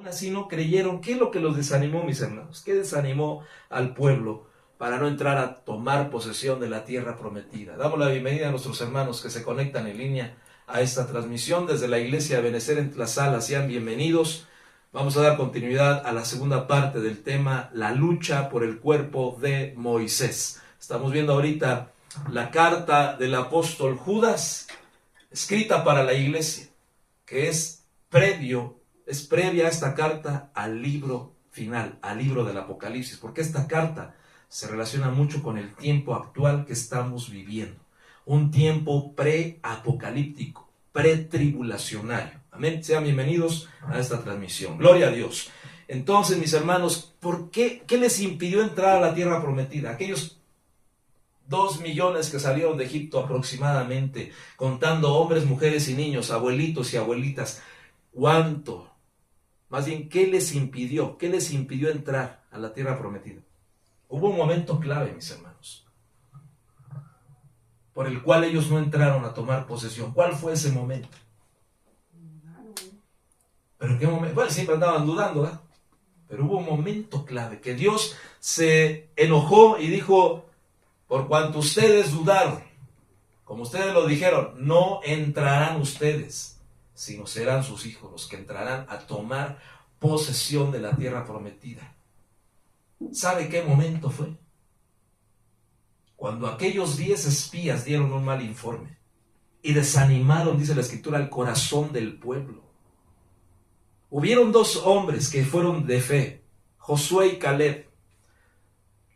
así no creyeron. ¿Qué es lo que los desanimó, mis hermanos? ¿Qué desanimó al pueblo para no entrar a tomar posesión de la tierra prometida? Damos la bienvenida a nuestros hermanos que se conectan en línea a esta transmisión desde la iglesia de Benecer en Tlaxcala. Sean bienvenidos. Vamos a dar continuidad a la segunda parte del tema, la lucha por el cuerpo de Moisés. Estamos viendo ahorita la carta del apóstol Judas, escrita para la iglesia, que es previa a esta carta al libro final, al libro del Apocalipsis, porque esta carta se relaciona mucho con el tiempo actual que estamos viviendo, un tiempo pre-apocalíptico, pre-tribulacionario. Amén. Sean bienvenidos a esta transmisión. Gloria a Dios. Entonces, mis hermanos, ¿qué les impidió entrar a la tierra prometida? Aquellos 2 millones que salieron de Egipto aproximadamente, contando hombres, mujeres y niños, abuelitos y abuelitas. ¿Cuánto? Más bien, ¿qué les impidió? ¿Qué les impidió entrar a la tierra prometida? Hubo un momento clave, mis hermanos, por el cual ellos no entraron a tomar posesión. ¿Cuál fue ese momento? ¿Pero qué momento? Bueno, siempre andaban dudando, ¿eh? Pero hubo un momento clave que Dios se enojó y dijo: por cuanto ustedes dudaron, como ustedes lo dijeron, no entrarán ustedes, sino serán sus hijos los que entrarán a tomar posesión de la tierra prometida. ¿Sabe qué momento fue? Cuando aquellos 10 espías dieron un mal informe y desanimaron, dice la Escritura, el corazón del pueblo. Hubieron 2 hombres que fueron de fe, Josué y Caleb.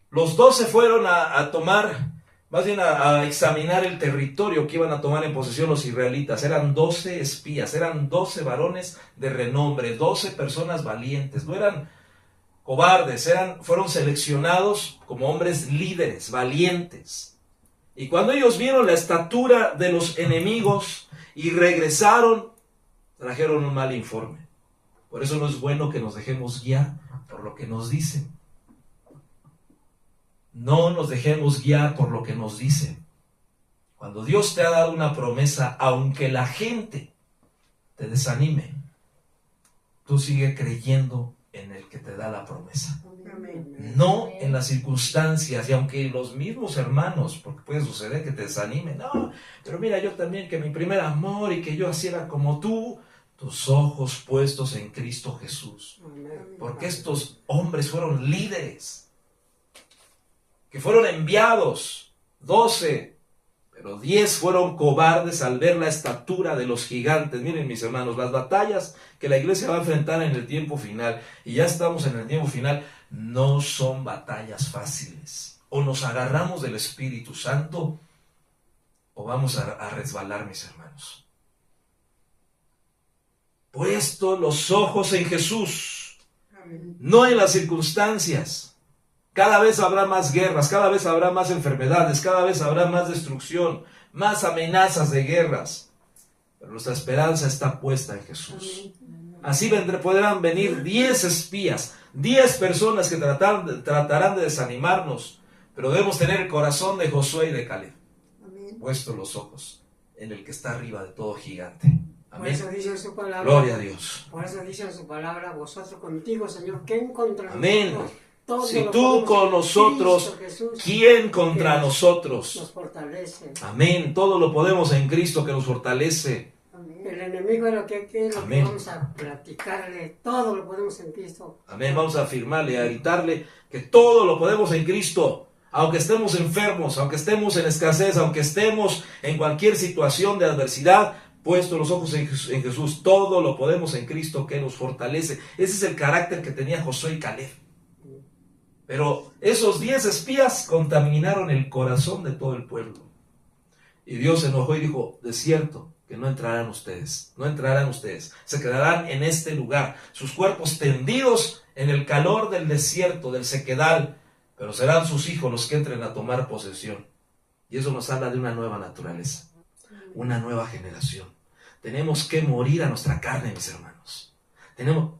Los 2 se fueron a tomar, más bien a examinar el territorio que iban a tomar en posesión los israelitas. Eran 12 espías, eran 12 varones de renombre, 12 personas valientes, no eran cobardes, fueron seleccionados como hombres líderes, valientes. Y cuando ellos vieron la estatura de los enemigos y regresaron, trajeron un mal informe. Por eso no es bueno que nos dejemos guiar por lo que nos dicen. No nos dejemos guiar por lo que nos dicen. Cuando Dios te ha dado una promesa, aunque la gente te desanime, tú sigue creyendo en el que te da la promesa. No en las circunstancias, y aunque los mismos hermanos, porque puede suceder que te desanimen, no, pero mira, yo también, que mi primer amor y que yo así era como tú. Tus ojos puestos en Cristo Jesús. Porque estos hombres fueron líderes, que fueron enviados, 12, pero 10 fueron cobardes al ver la estatura de los gigantes. Miren, mis hermanos, las batallas que la iglesia va a enfrentar en el tiempo final, y ya estamos en el tiempo final, no son batallas fáciles. O nos agarramos del Espíritu Santo, o vamos a resbalar, mis hermanos. Puesto los ojos en Jesús, no en las circunstancias. Cada vez habrá más guerras, cada vez habrá más enfermedades, cada vez habrá más destrucción, más amenazas de guerras. Pero nuestra esperanza está puesta en Jesús. Así podrán venir 10 espías, 10 personas que tratarán de desanimarnos, pero debemos tener el corazón de Josué y de Caleb, puestos los ojos en el que está arriba de todo gigante. Por eso dice en su palabra, gloria a Dios. Por eso dice en su palabra, vosotros contigo, Señor, ¿quién contra amén. Nosotros? Si tú con nosotros, Jesús, ¿quién contra nosotros? Nos fortalece. Amén. Todo lo podemos en Cristo que nos fortalece. Amén. El enemigo es lo que vamos a platicarle, todo lo podemos en Cristo. Amén. Vamos a afirmarle, a gritarle que todo lo podemos en Cristo. Aunque estemos enfermos, aunque estemos en escasez, aunque estemos en cualquier situación de adversidad, puesto los ojos en Jesús, todo lo podemos en Cristo que nos fortalece. Ese es el carácter que tenía Josué y Caleb. Pero esos 10 espías contaminaron el corazón de todo el pueblo. Y Dios se enojó y dijo: de cierto que no entrarán ustedes, no entrarán ustedes. Se quedarán en este lugar, sus cuerpos tendidos en el calor del desierto, del sequedal, pero serán sus hijos los que entren a tomar posesión. Y eso nos habla de una nueva naturaleza, una nueva generación. Tenemos que morir a nuestra carne, mis hermanos.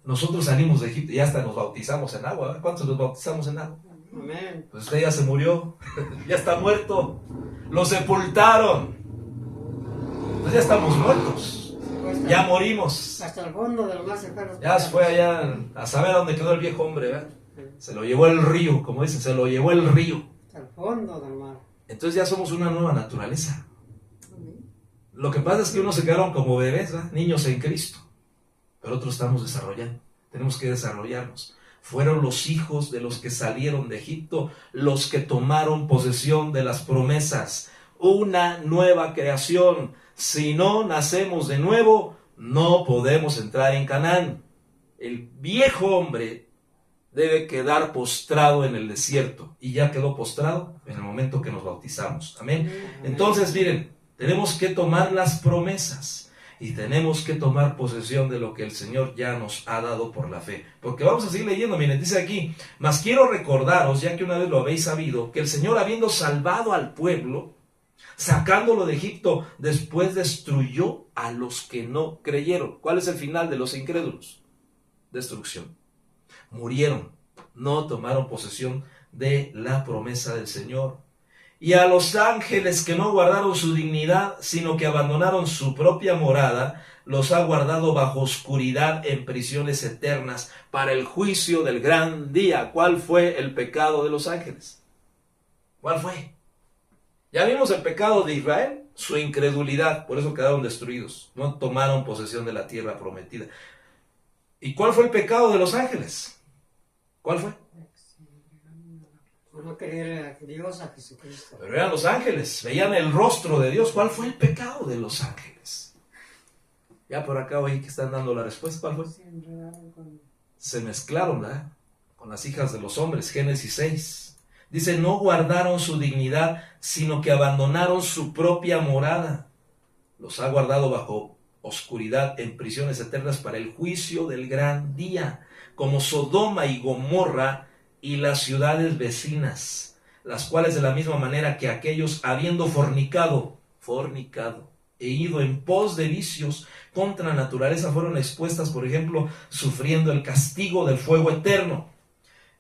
Nosotros salimos de Egipto y hasta nos bautizamos en agua. ¿Cuántos nos bautizamos en agua? Amén. Pues usted ya se murió, ya está muerto. Lo sepultaron. Pues ya estamos muertos. ya morimos. Hasta el fondo de los más enfermos. Ya se fue allá a saber dónde quedó el viejo hombre, ¿verdad? Se lo llevó el río, como dicen, se lo llevó el río. Hasta el fondo del mar. Entonces ya somos una nueva naturaleza. Lo que pasa es que unos se quedaron como bebés, ¿verdad? Niños en Cristo, pero otros estamos desarrollando. Tenemos que desarrollarnos. Fueron los hijos de los que salieron de Egipto, los que tomaron posesión de las promesas. Una nueva creación. Si no nacemos de nuevo, no podemos entrar en Canaán. El viejo hombre debe quedar postrado en el desierto. Y ya quedó postrado en el momento que nos bautizamos. Amén. Entonces, miren, tenemos que tomar las promesas. Y tenemos que tomar posesión de lo que el Señor ya nos ha dado por la fe. Porque vamos a seguir leyendo, miren, dice aquí, mas quiero recordaros, ya que una vez lo habéis sabido, que el Señor, habiendo salvado al pueblo, sacándolo de Egipto, después destruyó a los que no creyeron. ¿Cuál es el final de los incrédulos? Destrucción. Murieron, no tomaron posesión de la promesa del Señor. Y a los ángeles que no guardaron su dignidad, sino que abandonaron su propia morada, los ha guardado bajo oscuridad en prisiones eternas para el juicio del gran día. ¿Cuál fue el pecado de los ángeles? ¿Cuál fue? Ya vimos el pecado de Israel, su incredulidad, por eso quedaron destruidos. No tomaron posesión de la tierra prometida. ¿Y cuál fue el pecado de los ángeles? ¿Cuál fue? No creer a Dios, a Jesucristo. Pero eran los ángeles, veían el rostro de Dios. ¿Cuál fue el pecado de los ángeles? Ya por acá oí que están dando la respuesta. ¿Cuál fue? Se mezclaron, ¿verdad? Con las hijas de los hombres. Génesis 6. Dice, no guardaron su dignidad, sino que abandonaron su propia morada. Los ha guardado bajo oscuridad en prisiones eternas para el juicio del gran día, como Sodoma y Gomorra y las ciudades vecinas, las cuales de la misma manera que aquellos, habiendo fornicado e ido en pos de vicios contra la naturaleza, fueron expuestas, por ejemplo, sufriendo el castigo del fuego eterno.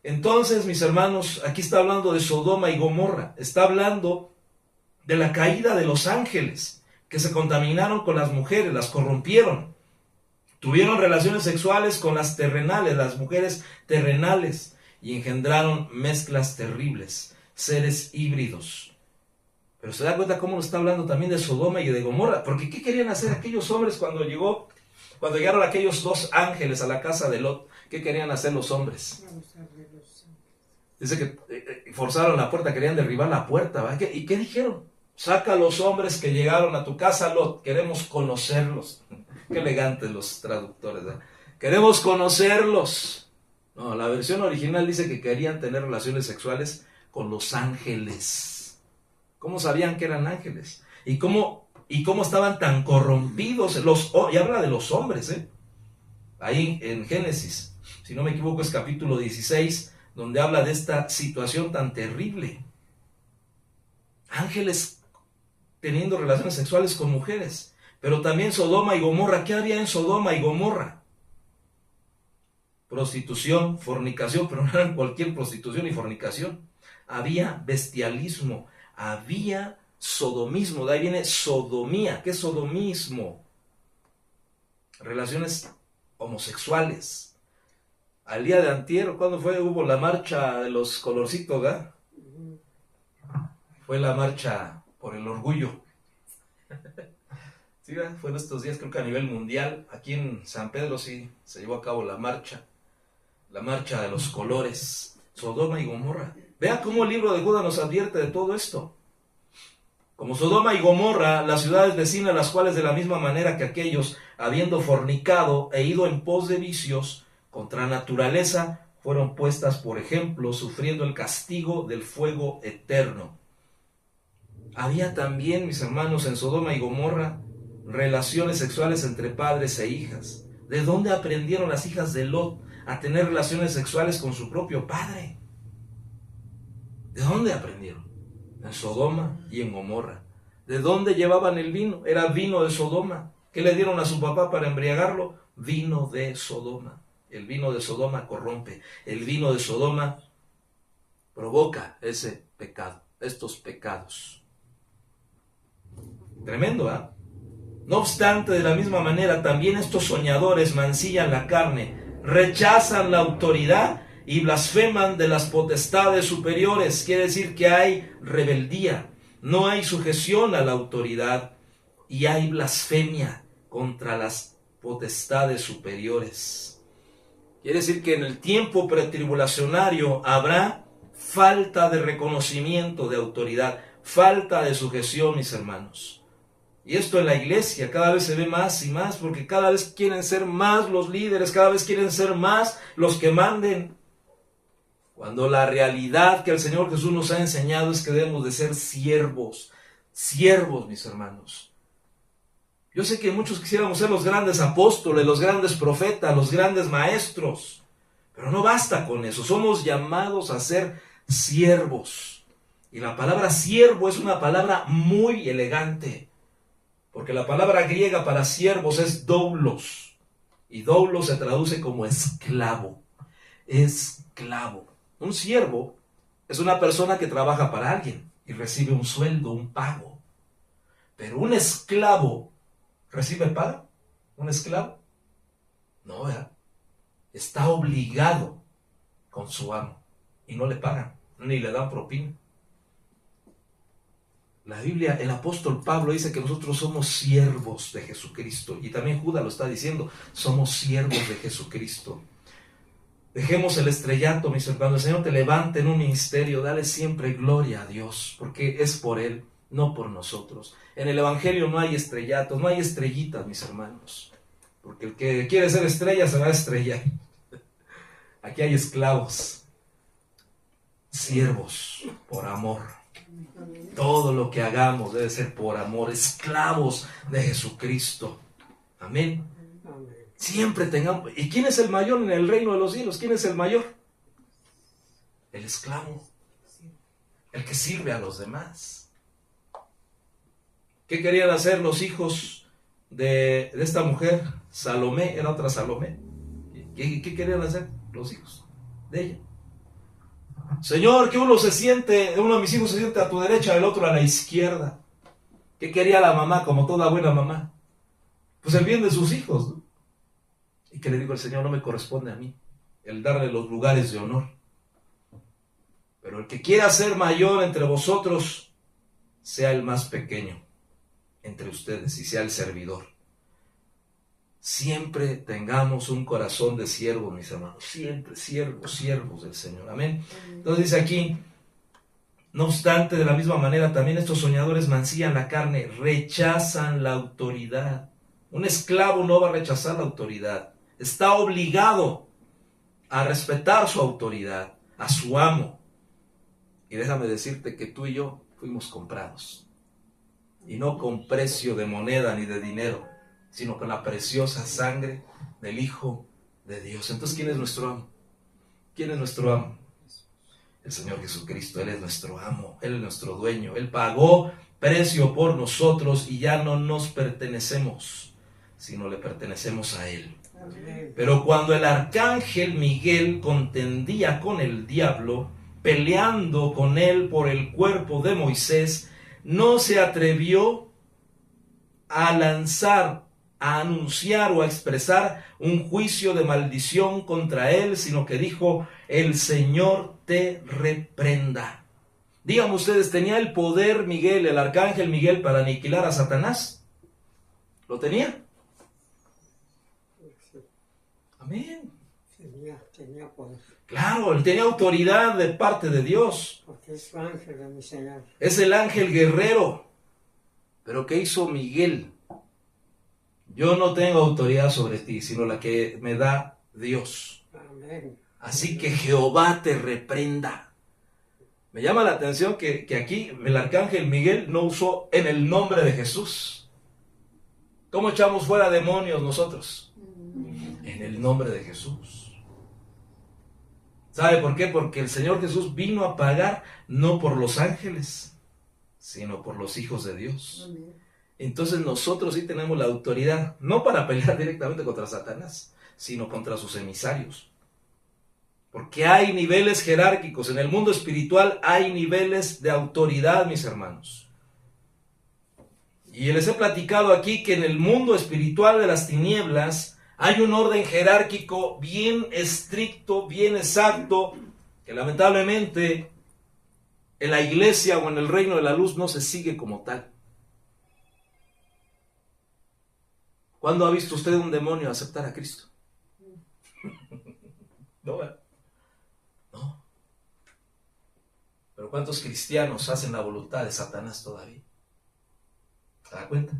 Entonces, mis hermanos, aquí está hablando de Sodoma y Gomorra, está hablando de la caída de los ángeles, que se contaminaron con las mujeres, las corrompieron, tuvieron relaciones sexuales con las terrenales, las mujeres terrenales, y engendraron mezclas terribles, seres híbridos. Pero se da cuenta cómo nos está hablando también de Sodoma y de Gomorra, porque ¿qué querían hacer aquellos hombres cuando llegaron aquellos dos ángeles a la casa de Lot? ¿Qué querían hacer los hombres? Dice que forzaron la puerta, querían derribar la puerta, ¿verdad? ¿Y qué dijeron? Saca a los hombres que llegaron a tu casa, Lot, queremos conocerlos. Qué elegantes los traductores, ¿verdad? Queremos conocerlos. No, la versión original dice que querían tener relaciones sexuales con los ángeles. ¿Cómo sabían que eran ángeles? ¿Y cómo estaban tan corrompidos? Y habla de los hombres, ¿eh? Ahí en Génesis, si no me equivoco, es capítulo 16, donde habla de esta situación tan terrible. Ángeles teniendo relaciones sexuales con mujeres. Pero también Sodoma y Gomorra. ¿Qué había en Sodoma y Gomorra? Prostitución, fornicación, pero no eran cualquier prostitución y fornicación. Había bestialismo, había sodomismo, de ahí viene sodomía. ¿Qué es sodomismo? Relaciones homosexuales. Al día de antier, ¿cuándo fue? Hubo la marcha de los colorcitos, ¿verdad? Fue la marcha por el orgullo. Sí, ¿verdad? Fue en estos días, creo que a nivel mundial. Aquí en San Pedro sí se llevó a cabo la marcha de los colores, Sodoma y Gomorra. Vea cómo el libro de Judas nos advierte de todo esto. Como Sodoma y Gomorra, las ciudades vecinas, las cuales de la misma manera que aquellos, habiendo fornicado e ido en pos de vicios contra naturaleza, fueron puestas por ejemplo, sufriendo el castigo del fuego eterno. Había también, mis hermanos, en Sodoma y Gomorra, relaciones sexuales entre padres e hijas. ¿De dónde aprendieron las hijas de Lot a tener relaciones sexuales con su propio padre? ¿De dónde aprendieron? En Sodoma y en Gomorra. ¿De dónde llevaban el vino? Era vino de Sodoma. ¿Qué le dieron a su papá para embriagarlo? Vino de Sodoma. El vino de Sodoma corrompe. El vino de Sodoma provoca ese pecado, estos pecados. Tremendo, ¿ah? No obstante, de la misma manera, también estos soñadores mancillan la carne, rechazan la autoridad y blasfeman de las potestades superiores. Quiere decir que hay rebeldía, no hay sujeción a la autoridad y hay blasfemia contra las potestades superiores. Quiere decir que en el tiempo pretribulacionario habrá falta de reconocimiento de autoridad, falta de sujeción, mis hermanos. Y esto en la iglesia cada vez se ve más y más, porque cada vez quieren ser más los líderes, cada vez quieren ser más los que manden. Cuando la realidad que el Señor Jesús nos ha enseñado es que debemos de ser siervos, mis hermanos. Yo sé que muchos quisiéramos ser los grandes apóstoles, los grandes profetas, los grandes maestros, pero no basta con eso, somos llamados a ser siervos. Y la palabra siervo es una palabra muy elegante, porque la palabra griega para siervos es doulos, y doulos se traduce como esclavo. Esclavo. Un siervo es una persona que trabaja para alguien y recibe un sueldo, un pago. Pero un esclavo, ¿recibe paga? ¿Un esclavo? No, ¿verdad? Está obligado con su amo y no le pagan, ni le dan propina. La Biblia, el apóstol Pablo dice que nosotros somos siervos de Jesucristo, y también Judas lo está diciendo, somos siervos de Jesucristo. Dejemos el estrellato, mis hermanos. El Señor te levante en un ministerio, dale siempre gloria a Dios, porque es por Él, no por nosotros. En el Evangelio no hay estrellatos, no hay estrellitas, mis hermanos, porque el que quiere ser estrella se va a estrellar. Aquí hay esclavos, siervos por amor. Todo lo que hagamos debe ser por amor, esclavos de Jesucristo. Amén. Siempre tengamos. ¿Y quién es el mayor en el reino de los cielos? ¿Quién es el mayor? El esclavo. El que sirve a los demás. ¿Qué querían hacer los hijos de esta mujer? Salomé, era otra Salomé. ¿Qué querían hacer los hijos de ella? Señor, que uno de mis hijos se siente a tu derecha, el otro a la izquierda. ¿Qué quería la mamá, como toda buena mamá? Pues el bien de sus hijos, ¿no? Y que le digo al Señor, no me corresponde a mí el darle los lugares de honor. Pero el que quiera ser mayor entre vosotros, sea el más pequeño entre ustedes y sea el servidor. Siempre tengamos un corazón de siervo, mis hermanos. Siempre siervos del Señor. Amén. Entonces dice aquí, no obstante, de la misma manera, también estos soñadores mancillan la carne, rechazan la autoridad. Un esclavo no va a rechazar la autoridad. Está obligado a respetar su autoridad, a su amo. Y déjame decirte que tú y yo fuimos comprados. Y no con precio de moneda ni de dinero, sino con la preciosa sangre del Hijo de Dios. Entonces, ¿quién es nuestro amo? ¿Quién es nuestro amo? El Señor Jesucristo. Él es nuestro amo, Él es nuestro dueño. Él pagó precio por nosotros y ya no nos pertenecemos, sino le pertenecemos a Él. Pero cuando el arcángel Miguel contendía con el diablo, peleando con él por el cuerpo de Moisés, no se atrevió a lanzar, a anunciar o a expresar un juicio de maldición contra él, sino que dijo, el Señor te reprenda. Díganme ustedes, ¿tenía el poder Miguel, el arcángel Miguel, para aniquilar a Satanás? ¿Lo tenía? Amén. Tenía poder. Claro, él tenía autoridad de parte de Dios. Porque es su ángel de mi Señor. Es el ángel guerrero. Pero ¿qué hizo Miguel? Yo no tengo autoridad sobre ti, sino la que me da Dios. Amén. Así que Jehová te reprenda. Me llama la atención que aquí el arcángel Miguel no usó en el nombre de Jesús. ¿Cómo echamos fuera demonios nosotros? En el nombre de Jesús. ¿Sabe por qué? Porque el Señor Jesús vino a pagar no por los ángeles, sino por los hijos de Dios. Entonces nosotros sí tenemos la autoridad, no para pelear directamente contra Satanás, sino contra sus emisarios. Porque hay niveles jerárquicos, en el mundo espiritual hay niveles de autoridad, mis hermanos. Y les he platicado aquí que en el mundo espiritual de las tinieblas hay un orden jerárquico bien estricto, bien exacto, que lamentablemente en la iglesia o en el reino de la luz no se sigue como tal. ¿Cuándo ha visto usted un demonio aceptar a Cristo? No, no. Pero ¿cuántos cristianos hacen la voluntad de Satanás todavía? ¿Se da cuenta?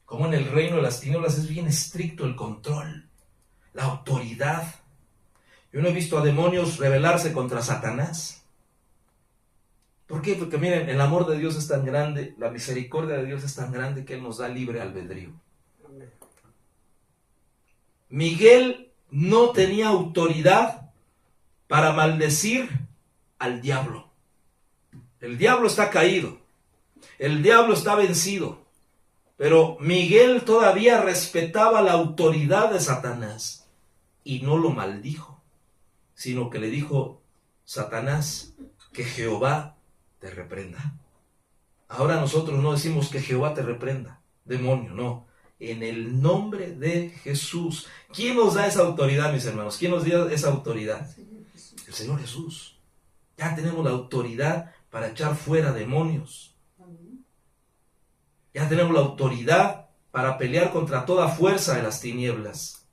Como en el reino de las tinieblas es bien estricto el control, la autoridad. Yo no he visto a demonios rebelarse contra Satanás. ¿Por qué? Porque miren, el amor de Dios es tan grande, la misericordia de Dios es tan grande que Él nos da libre albedrío. Miguel no tenía autoridad para maldecir al diablo. El diablo está caído, el diablo está vencido, pero Miguel todavía respetaba la autoridad de Satanás y no lo maldijo, sino que le dijo: Satanás, que Jehová te reprenda. Ahora nosotros no decimos que Jehová te reprenda, demonio, no. En el nombre de Jesús. ¿Quién nos da esa autoridad, mis hermanos? ¿Quién nos dio esa autoridad? El Señor Jesús. Ya tenemos la autoridad para echar fuera demonios. Ya tenemos la autoridad para pelear contra toda fuerza de las tinieblas.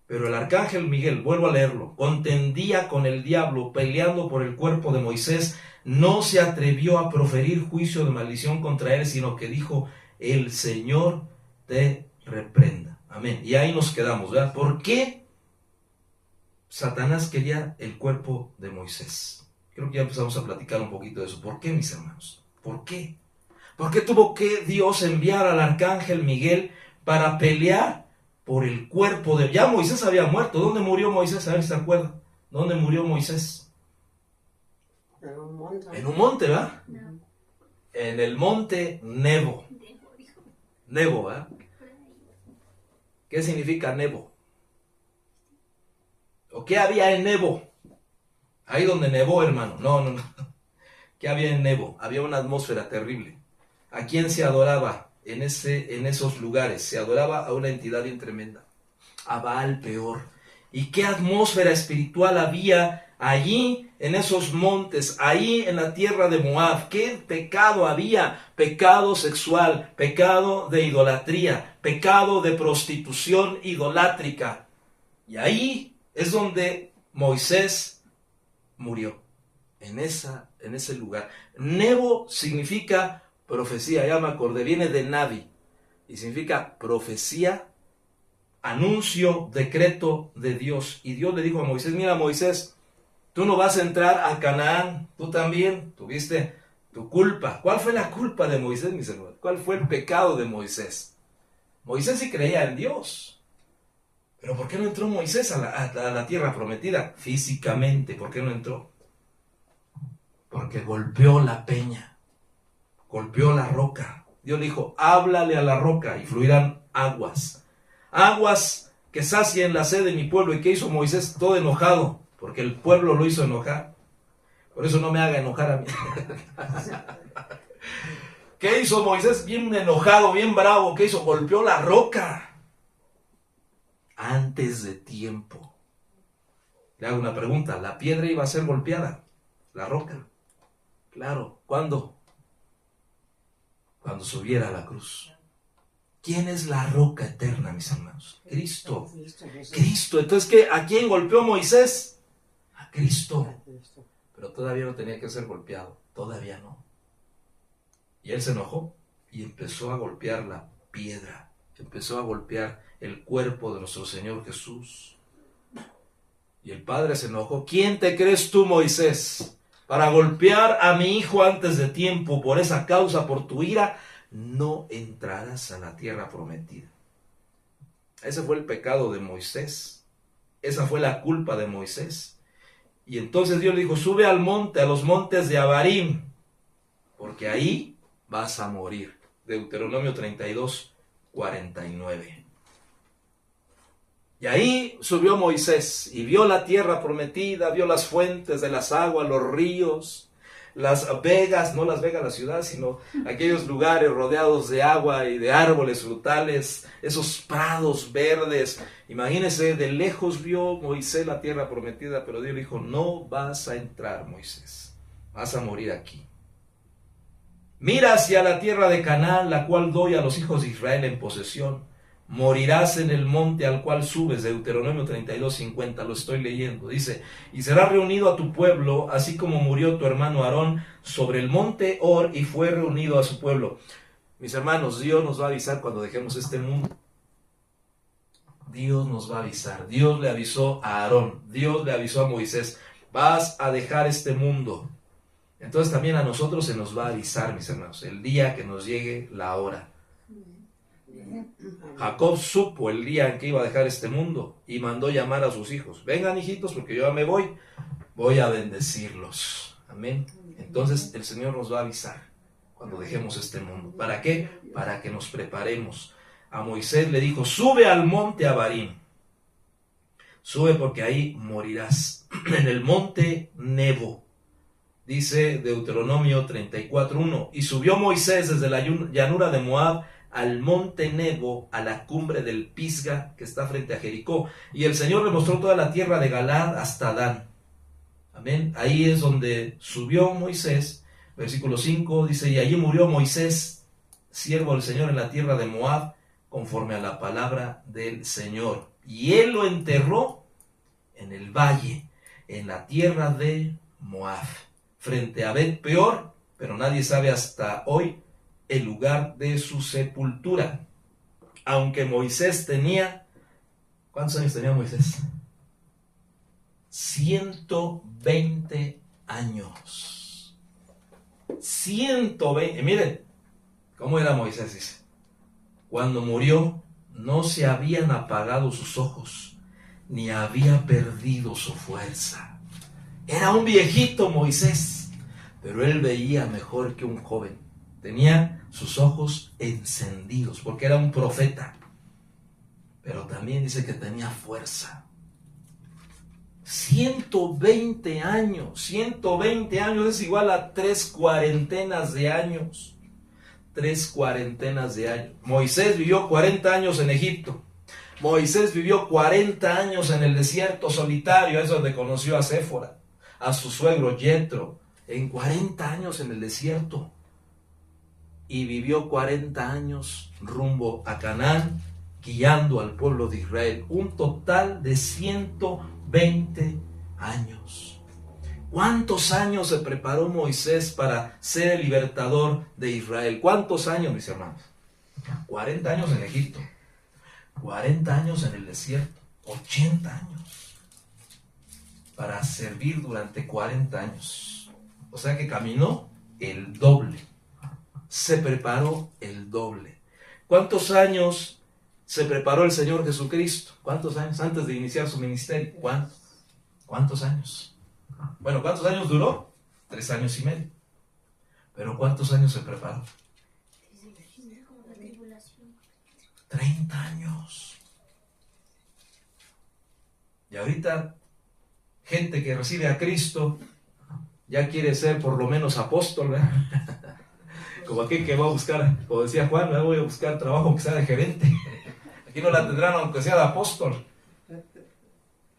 Pero el arcángel Miguel, vuelvo a leerlo, contendía con el diablo peleando por el cuerpo de Moisés. No se atrevió a proferir juicio de maldición contra él, sino que dijo: el Señor te reprenda. Amén. Y ahí nos quedamos, ¿verdad? ¿Por qué Satanás quería el cuerpo de Moisés? Creo que ya empezamos a platicar un poquito de eso. ¿Por qué, mis hermanos? ¿Por qué? ¿Por qué tuvo que Dios enviar al arcángel Miguel para pelear por el cuerpo de... Ya Moisés había muerto. ¿Dónde murió Moisés? A ver si se acuerdan. ¿Dónde murió Moisés? En un monte. En un monte, ¿verdad? No. En el monte Nebo. Nebo, ¿verdad? ¿Qué significa Nebo? ¿O qué había en Nebo? Ahí donde nevó, hermano. No. ¿Qué había en Nebo? Había una atmósfera terrible. ¿A quién se adoraba en esos lugares? Se adoraba a una entidad bien tremenda. A Baal Peor. ¿Y qué atmósfera espiritual había allí en esos montes, ahí en la tierra de Moab? ¿Qué pecado había? Pecado sexual, pecado de idolatría, pecado de prostitución idolátrica. Y ahí es donde Moisés murió, en ese lugar. Nebo significa profecía, ya me acordé, viene de Navi, y significa profecía, anuncio, decreto de Dios. Y Dios le dijo a Moisés: mira, Moisés, tú no vas a entrar a Canaán, tú también tuviste tu culpa. ¿Cuál fue la culpa de Moisés, mis hermanos? ¿Cuál fue el pecado de Moisés? Moisés sí creía en Dios, pero ¿por qué no entró Moisés a la tierra prometida? Físicamente, ¿por qué no entró? Porque golpeó la peña, golpeó la roca. Dios le dijo: háblale a la roca y fluirán aguas. Aguas que sacien la sed de mi pueblo. ¿Y qué hizo Moisés? Todo enojado, porque el pueblo lo hizo enojar. Por eso no me haga enojar a mí. ¿Qué hizo Moisés? Bien enojado, bien bravo. ¿Qué hizo? Golpeó la roca. Antes de tiempo. Le hago una pregunta. ¿La piedra iba a ser golpeada? ¿La roca? Claro. ¿Cuándo? Cuando subiera a la cruz. ¿Quién es la roca eterna, mis hermanos? Cristo. Cristo. Entonces, ¿a quién golpeó Moisés? A Cristo. Pero todavía no tenía que ser golpeado. Todavía no. Y él se enojó y empezó a golpear la piedra. Empezó a golpear el cuerpo de nuestro Señor Jesús. Y el Padre se enojó. ¿Quién te crees tú, Moisés, para golpear a mi hijo antes de tiempo? Por esa causa, por tu ira, no entrarás a la tierra prometida. Ese fue el pecado de Moisés. Esa fue la culpa de Moisés. Y entonces Dios le dijo: sube al monte, a los montes de Abarim, porque ahí vas a morir. Deuteronomio 32, 49. Y ahí subió Moisés y vio la tierra prometida, vio las fuentes de las aguas, los ríos, las vegas, no Las Vegas la ciudad, sino aquellos lugares rodeados de agua y de árboles frutales, esos prados verdes. Imagínense, de lejos vio Moisés la tierra prometida, pero Dios le dijo, no vas a entrar, Moisés, vas a morir aquí. Mira hacia la tierra de Canaán, la cual doy a los hijos de Israel en posesión. Morirás en el monte al cual subes, Deuteronomio 32:50, lo estoy leyendo. Dice, y será reunido a tu pueblo, así como murió tu hermano Aarón sobre el monte Hor y fue reunido a su pueblo. Mis hermanos, Dios nos va a avisar cuando dejemos este mundo. Dios nos va a avisar. Dios le avisó a Aarón, Dios le avisó a Moisés, vas a dejar este mundo. Entonces también a nosotros se nos va a avisar, mis hermanos, el día que nos llegue la hora. Jacob supo el día en que iba a dejar este mundo y mandó llamar a sus hijos. Vengan, hijitos, porque yo ya me voy a bendecirlos. Amén. Entonces el Señor nos va a avisar cuando dejemos este mundo. ¿Para qué? Para que nos preparemos. A Moisés le dijo, sube al monte Abarim. Sube porque ahí morirás. En el monte Nebo. Dice Deuteronomio 34:1. Y subió Moisés desde la llanura de Moab al monte Nebo, a la cumbre del Pisga, que está frente a Jericó. Y el Señor le mostró toda la tierra de Galaad hasta Dan. Amén. Ahí es donde subió Moisés. Versículo 5 dice, y allí murió Moisés, siervo del Señor, en la tierra de Moab, conforme a la palabra del Señor. Y él lo enterró en el valle, en la tierra de Moab, frente a Bet Peor, pero nadie sabe hasta hoy el lugar de su sepultura. Aunque Moisés tenía, ¿cuántos años tenía Moisés? 120 años. 120, miren, ¿cómo era Moisés? Dice, cuando murió, no se habían apagado sus ojos, ni había perdido su fuerza. Era un viejito Moisés, pero él veía mejor que un joven. Tenía sus ojos encendidos, porque era un profeta. Pero también dice que tenía fuerza. 120 años. 120 años es igual a 3 cuarentenas de años. 3 cuarentenas de años. Moisés vivió 40 años en Egipto. Moisés vivió 40 años en el desierto solitario. Es donde conoció a Séfora, a su suegro Yetro. En 40 años en el desierto. Y vivió 40 años rumbo a Canaán, guiando al pueblo de Israel. Un total de 120 años. ¿Cuántos años se preparó Moisés para ser el libertador de Israel? ¿Cuántos años, mis hermanos? 40 años en Egipto, 40 años en el desierto, 80 años para servir durante 40 años. O sea que caminó el doble. Se preparó el doble. ¿Cuántos años se preparó el Señor Jesucristo? ¿Cuántos años antes de iniciar su ministerio? ¿Cuántos años? Bueno, ¿cuántos años duró? 3 años y medio. ¿Pero cuántos años se preparó? 30 años. Y ahorita, gente que recibe a Cristo, ya quiere ser por lo menos apóstol, ¿verdad? Como aquel que va a buscar, como decía Juan, voy a buscar trabajo que sea de gerente. Aquí no la tendrán aunque sea de apóstol.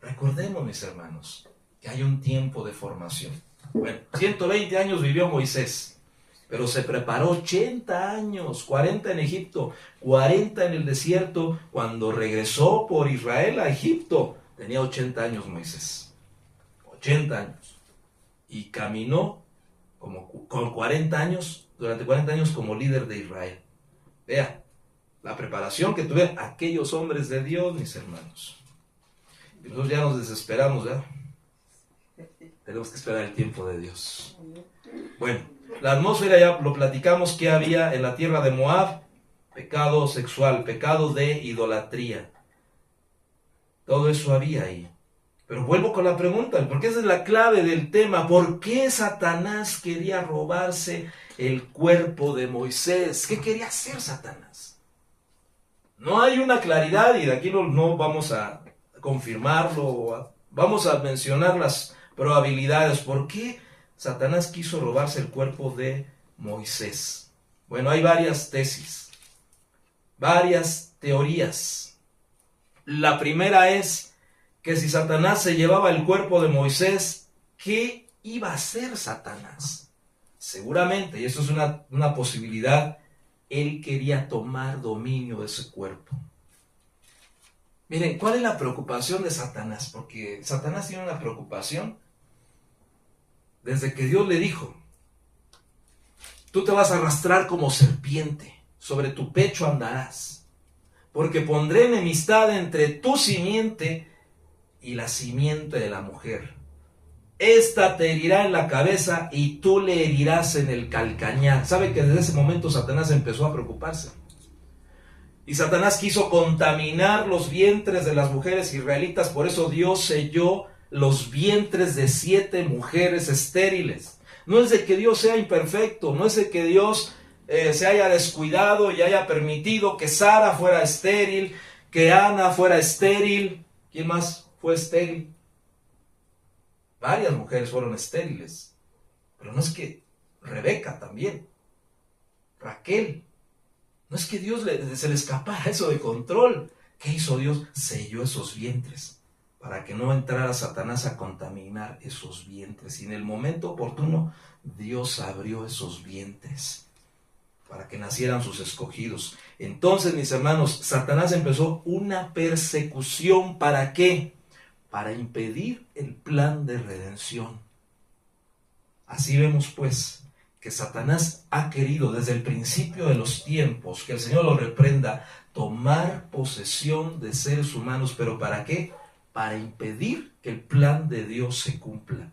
Recordemos, mis hermanos, que hay un tiempo de formación. Bueno, 120 años vivió Moisés, pero se preparó 80 años, 40 en Egipto, 40 en el desierto. Cuando regresó por Israel a Egipto, tenía 80 años Moisés. 80 años. Y caminó con 40 años, durante 40 años como líder de Israel. Vea, la preparación que tuvieron aquellos hombres de Dios, mis hermanos. Y nosotros ya nos desesperamos, ¿verdad? Tenemos que esperar el tiempo de Dios. Bueno, la atmósfera ya lo platicamos que había en la tierra de Moab. Pecado sexual, pecado de idolatría. Todo eso había ahí. Pero vuelvo con la pregunta, porque esa es la clave del tema. ¿Por qué Satanás quería robarse el cuerpo de Moisés? ¿Qué quería hacer Satanás? No hay una claridad y de aquí no vamos a confirmarlo. Vamos a mencionar las probabilidades. ¿Por qué Satanás quiso robarse el cuerpo de Moisés? Bueno, hay varias tesis, varias teorías. La primera es que si Satanás se llevaba el cuerpo de Moisés, ¿qué iba a hacer Satanás? Seguramente, y eso es una posibilidad, él quería tomar dominio de ese cuerpo. Miren, ¿cuál es la preocupación de Satanás? Porque Satanás tiene una preocupación desde que Dios le dijo: tú te vas a arrastrar como serpiente, sobre tu pecho andarás, porque pondré enemistad entre tu simiente y la simiente de la mujer. Esta te herirá en la cabeza y tú le herirás en el calcañar. ¿Sabe que desde ese momento Satanás empezó a preocuparse? Y Satanás quiso contaminar los vientres de las mujeres israelitas, por eso Dios selló los vientres de 7 mujeres estériles. No es de que Dios sea imperfecto, no es de que Dios se haya descuidado y haya permitido que Sara fuera estéril, que Ana fuera estéril. ¿Quién más fue estéril? Varias mujeres fueron estériles, pero no es que Rebeca también, Raquel. No es que Dios se le escapara eso de control. ¿Qué hizo Dios? Selló esos vientres para que no entrara Satanás a contaminar esos vientres. Y en el momento oportuno, Dios abrió esos vientres para que nacieran sus escogidos. Entonces, mis hermanos, Satanás empezó una persecución. ¿Para qué? Para impedir el plan de redención. Así vemos, pues, que Satanás ha querido desde el principio de los tiempos, que el Señor lo reprenda, tomar posesión de seres humanos. ¿Pero para qué? Para impedir que el plan de Dios se cumpla.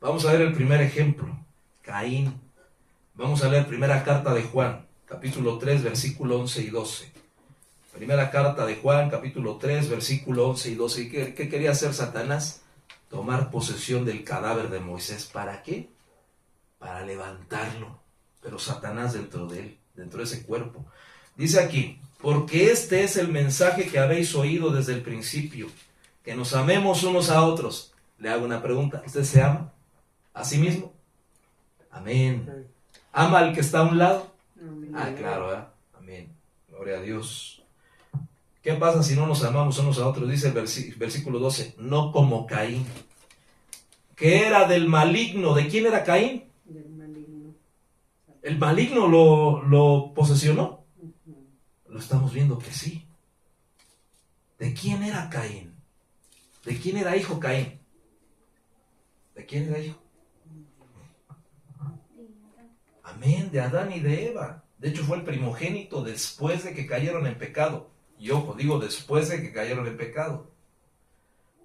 Vamos a ver el primer ejemplo, Caín. Vamos a leer primera carta de Juan, capítulo 3, versículo 11 y 12. Primera carta de Juan, capítulo 3, versículo 11 y 12. ¿Y qué quería hacer Satanás? Tomar posesión del cadáver de Moisés. ¿Para qué? Para levantarlo, pero Satanás dentro de él, dentro de ese cuerpo. Dice aquí: porque este es el mensaje que habéis oído desde el principio, que nos amemos unos a otros. Le hago una pregunta: ¿usted se ama a sí mismo? Amén. ¿Ama al que está a un lado? Ah, claro, ¿eh? Amén. Gloria a Dios. ¿Qué pasa si no nos amamos unos a otros? Dice el versículo 12: no como Caín, que era del maligno. ¿De quién era Caín? Del maligno. ¿El maligno lo posesionó? Lo estamos viendo que sí. ¿De quién era Caín? ¿De quién era hijo Caín? ¿De quién era hijo? Amén, de Adán y de Eva. De hecho, fue el primogénito después de que cayeron en pecado. Y ojo, digo después de que cayeron en pecado,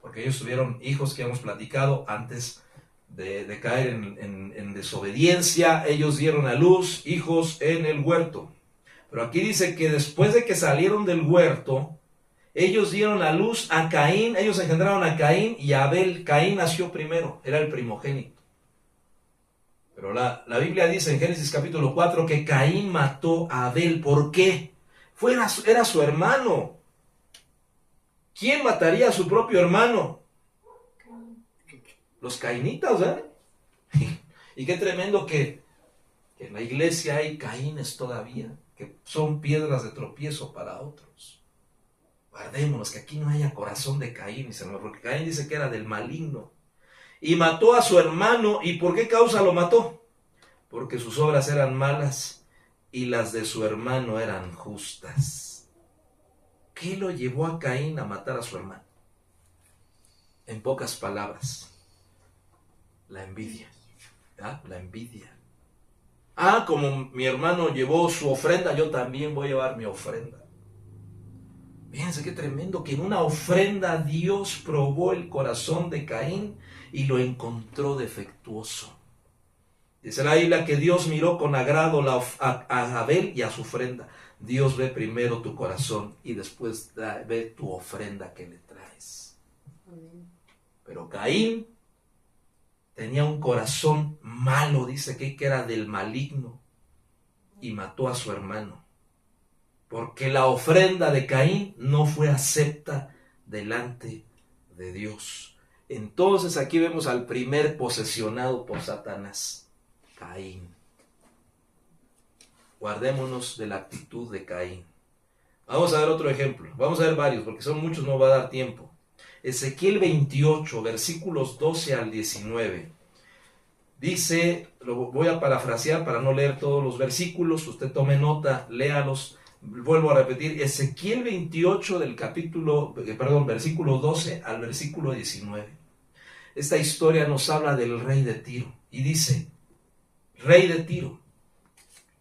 porque ellos tuvieron hijos que hemos platicado antes de caer en desobediencia. Ellos dieron a luz hijos en el huerto. Pero aquí dice que después de que salieron del huerto, ellos dieron a luz a Caín. Ellos engendraron a Caín y a Abel. Caín nació primero, era el primogénito. Pero la Biblia dice en Génesis capítulo 4 que Caín mató a Abel. ¿Por qué? Era su hermano. ¿Quién mataría a su propio hermano? Los cainitas, ¿eh? Y qué tremendo que en la iglesia hay Caínes todavía, que son piedras de tropiezo para otros. Guardémonos que aquí no haya corazón de Caín, porque Caín dice que era del maligno. Y mató a su hermano. ¿Y por qué causa lo mató? Porque sus obras eran malas y las de su hermano eran justas. ¿Qué lo llevó a Caín a matar a su hermano? En pocas palabras, la envidia. ¿Ya? La envidia. Ah, como mi hermano llevó su ofrenda, yo también voy a llevar mi ofrenda. Fíjense qué tremendo, que en una ofrenda Dios probó el corazón de Caín y lo encontró defectuoso. Dice la Biblia que Dios miró con agrado a Abel y a su ofrenda. Dios ve primero tu corazón y después ve tu ofrenda que le traes. Pero Caín tenía un corazón malo, dice que era del maligno, y mató a su hermano. Porque la ofrenda de Caín no fue acepta delante de Dios. Entonces aquí vemos al primer posesionado por Satanás, Caín. Guardémonos de la actitud de Caín. Vamos a ver otro ejemplo. Vamos a ver varios, porque son muchos, no va a dar tiempo. Ezequiel 28, versículos 12 al 19. Dice, lo voy a parafrasear para no leer todos los versículos, usted tome nota, léalos. Vuelvo a repetir, Ezequiel 28 versículo 12 al versículo 19. Esta historia nos habla del rey de Tiro y dice, rey de Tiro,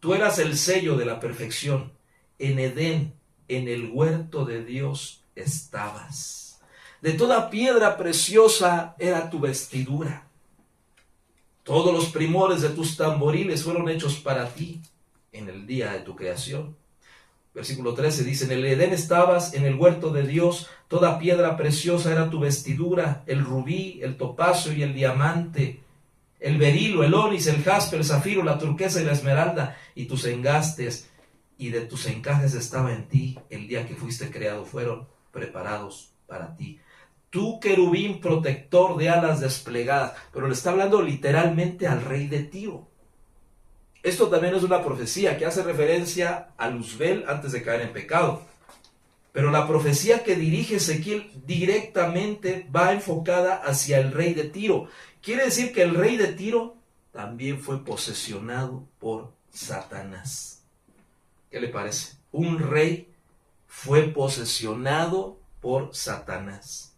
tú eras el sello de la perfección, en Edén, en el huerto de Dios estabas. De toda piedra preciosa era tu vestidura. Todos los primores de tus tamboriles fueron hechos para ti en el día de tu creación. Versículo 13 dice, en el Edén estabas, en el huerto de Dios, toda piedra preciosa era tu vestidura, el rubí, el topacio y el diamante, el berilo, el onis, el jaspe, el zafiro, la turquesa y la esmeralda, y tus engastes, y de tus encajes estaba en ti, el día que fuiste creado, fueron preparados para ti. Tú, querubín protector de alas desplegadas, pero le está hablando literalmente al rey de Tiro. Esto también es una profecía que hace referencia a Luzbel antes de caer en pecado. Pero la profecía que dirige Ezequiel directamente va enfocada hacia el rey de Tiro. Quiere decir que el rey de Tiro también fue posesionado por Satanás. ¿Qué le parece? Un rey fue posesionado por Satanás.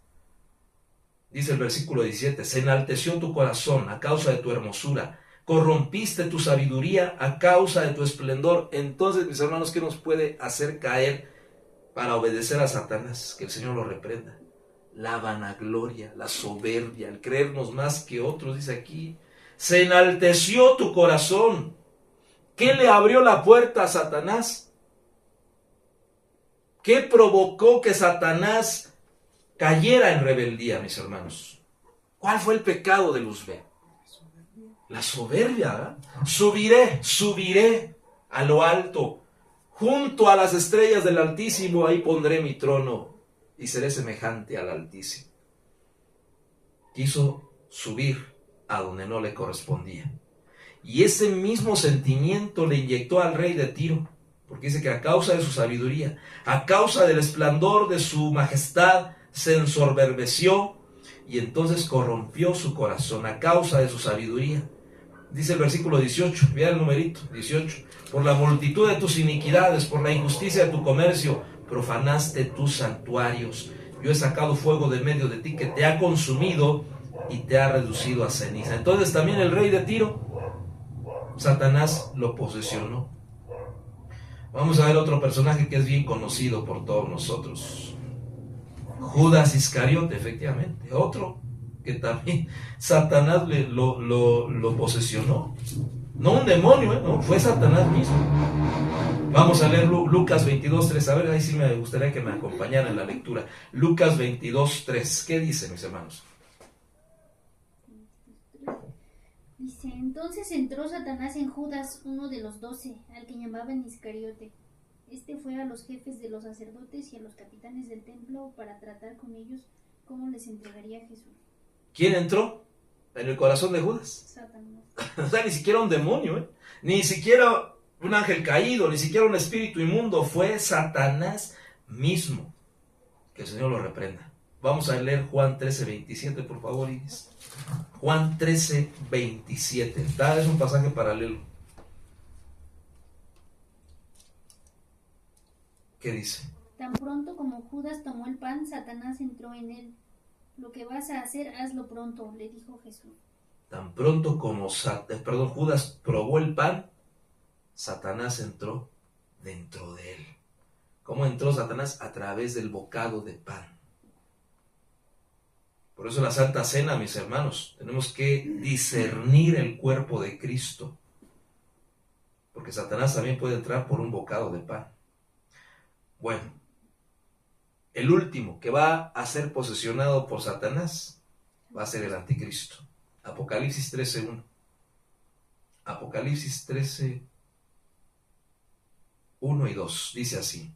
Dice el versículo 17, se enalteció tu corazón a causa de tu hermosura, corrompiste tu sabiduría a causa de tu esplendor. Entonces, mis hermanos, ¿qué nos puede hacer caer para obedecer a Satanás? Que el Señor lo reprenda. La vanagloria, la soberbia, el creernos más que otros, dice aquí. Se enalteció tu corazón. ¿Qué le abrió la puerta a Satanás? ¿Qué provocó que Satanás cayera en rebeldía, mis hermanos? ¿Cuál fue el pecado de Luzbel? La soberbia, ¿eh? Subiré a lo alto, junto a las estrellas del Altísimo, ahí pondré mi trono y seré semejante al Altísimo. Quiso subir a donde no le correspondía. Y ese mismo sentimiento le inyectó al rey de Tiro, porque dice que a causa de su sabiduría, a causa del esplendor de su majestad, se ensoberbeció y entonces corrompió su corazón a causa de su sabiduría. Dice el versículo 18, mira el numerito, 18. Por la multitud de tus iniquidades, por la injusticia de tu comercio, profanaste tus santuarios. Yo he sacado fuego de medio de ti que te ha consumido y te ha reducido a ceniza. Entonces también el rey de Tiro, Satanás lo posesionó. Vamos a ver otro personaje que es bien conocido por todos nosotros. Judas Iscariote, efectivamente, otro que también Satanás lo posesionó. No un demonio, no, fue Satanás mismo. Vamos a leer Lucas 22:3. A ver, ahí sí me gustaría que me acompañaran en la lectura. Lucas 22:3. ¿Qué dice, mis hermanos? Dice, entonces entró Satanás en Judas, uno de los 12, al que llamaban Iscariote. Este fue a los jefes de los sacerdotes y a los capitanes del templo para tratar con ellos cómo les entregaría a Jesús. ¿Quién entró en el corazón de Judas? Satanás. O sea, ni siquiera un demonio, ¿eh? Ni siquiera un ángel caído, ni siquiera un espíritu inmundo. Fue Satanás mismo. Que el Señor lo reprenda. Vamos a leer Juan 13:27, por favor, Iris. Juan 13:27. Es un pasaje paralelo. ¿Qué dice? Tan pronto como Judas tomó el pan, Satanás entró en él. Lo que vas a hacer, hazlo pronto, le dijo Jesús. Tan pronto como Judas probó el pan, Satanás entró dentro de él. ¿Cómo entró Satanás? A través del bocado de pan. Por eso la Santa Cena, mis hermanos, tenemos que discernir el cuerpo de Cristo. Porque Satanás también puede entrar por un bocado de pan. Bueno, el último que va a ser posesionado por Satanás va a ser el anticristo. Apocalipsis 13:1. Apocalipsis 13:1 y 2. Dice así.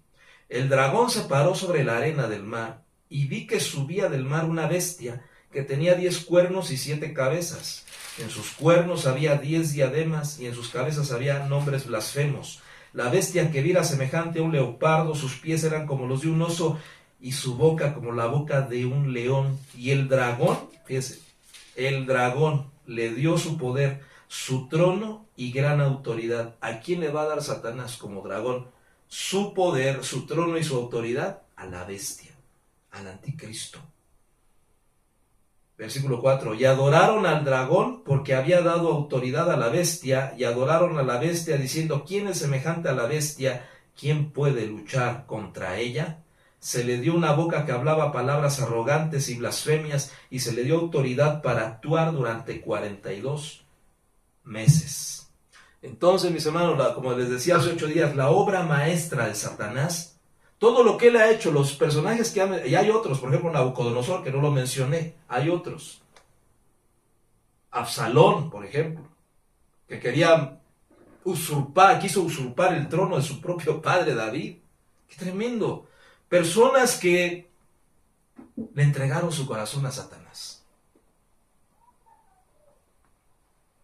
El dragón se paró sobre la arena del mar y vi que subía del mar una bestia que tenía 10 cuernos y 7 cabezas. En sus cuernos había 10 diademas y en sus cabezas había nombres blasfemos. La bestia que vi era semejante a un leopardo, sus pies eran como los de un oso y su boca como la boca de un león. Y el dragón, fíjese, el dragón le dio su poder, su trono y gran autoridad. ¿A quién le va a dar Satanás como dragón? Su poder, su trono y su autoridad a la bestia, al anticristo. Versículo 4, y adoraron al dragón porque había dado autoridad a la bestia, y adoraron a la bestia diciendo, ¿quién es semejante a la bestia? ¿Quién puede luchar contra ella? Se le dio una boca que hablaba palabras arrogantes y blasfemias, y se le dio autoridad para actuar durante 42 meses. Entonces, mis hermanos, como les decía hace 8 días, la obra maestra de Satanás, todo lo que él ha hecho, los personajes que y hay otros, por ejemplo Nabucodonosor, que no lo mencioné, hay otros. Absalón, por ejemplo, que quiso usurpar el trono de su propio padre David. ¡Qué tremendo! Personas que le entregaron su corazón a Satanás.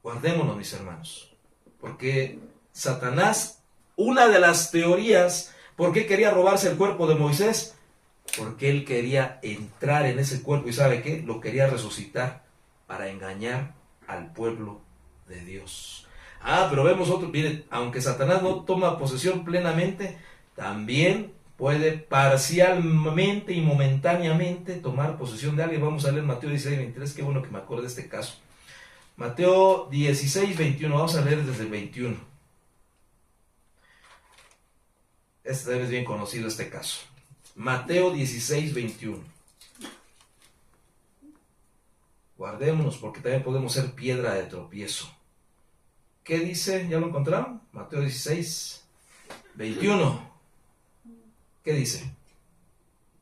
Guardémonos, mis hermanos, porque Satanás, una de las teorías, ¿por qué quería robarse el cuerpo de Moisés? Porque él quería entrar en ese cuerpo y ¿sabe qué? Lo quería resucitar para engañar al pueblo de Dios. Pero vemos otro, miren, aunque Satanás no toma posesión plenamente, también puede parcialmente y momentáneamente tomar posesión de alguien. Vamos a leer Mateo 16, 23, qué bueno que me acuerdo de este caso. Mateo 16, 21, vamos a leer desde el 21. Este es bien conocido este caso. Mateo 16, 21. Guardémonos porque también podemos ser piedra de tropiezo. ¿Qué dice? ¿Ya lo encontraron? Mateo 16, 21. ¿Qué dice?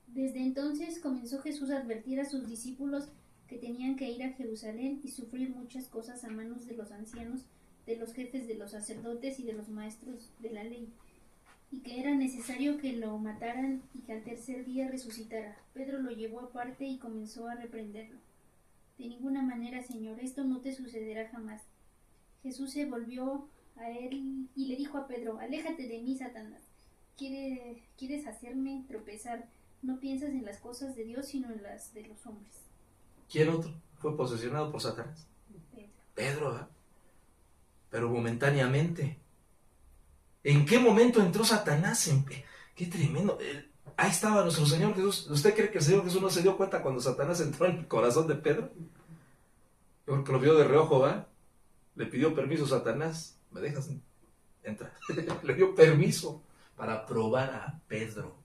Desde entonces comenzó Jesús a advertir a sus discípulos que tenían que ir a Jerusalén y sufrir muchas cosas a manos de los ancianos, de los jefes de los sacerdotes y de los maestros de la ley, y que era necesario que lo mataran y que al tercer día resucitara. Pedro lo llevó aparte y comenzó a reprenderlo. De ninguna manera, Señor, esto no te sucederá jamás. Jesús se volvió a él y le dijo a Pedro, aléjate de mí, Satanás. Quieres hacerme tropezar. No piensas en las cosas de Dios, sino en las de los hombres. ¿Quién otro fue posesionado por Satanás? Pedro, ¿eh? Pero momentáneamente. ¿En qué momento entró Satanás? ¡Qué tremendo! Ahí estaba nuestro Señor Jesús. ¿Usted cree que el Señor Jesús no se dio cuenta cuando Satanás entró en el corazón de Pedro? Porque lo vio de reojo, ¿va? Le pidió permiso a Satanás. ¿Me dejas? Entra. Le dio permiso para probar a Pedro.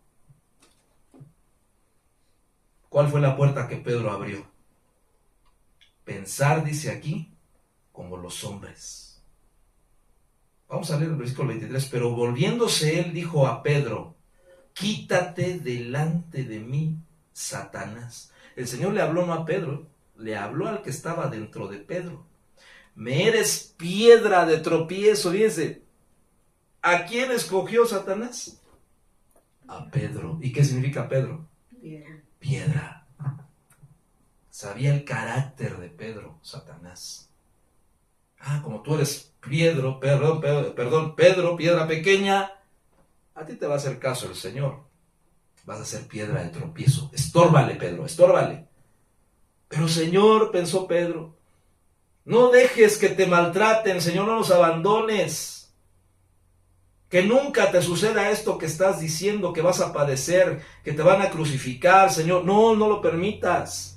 ¿Cuál fue la puerta que Pedro abrió? Pensar, dice aquí, como los hombres. Vamos a leer el versículo 23. Pero volviéndose él dijo a Pedro, quítate delante de mí, Satanás. El Señor le habló no a Pedro, le habló al que estaba dentro de Pedro. Me eres piedra de tropiezo. Fíjense, ¿a quién escogió Satanás? A Pedro. ¿Y qué significa Pedro? Piedra. Sabía el carácter de Pedro, Satanás. Como tú eres Pedro, piedra pequeña, a ti te va a hacer caso el Señor. Vas a ser piedra de tropiezo. Estórbale, Pedro, estórbale. Pero Señor, pensó Pedro, no dejes que te maltraten, Señor, no los abandones. Que nunca te suceda esto que estás diciendo, que vas a padecer, que te van a crucificar, Señor. No lo permitas.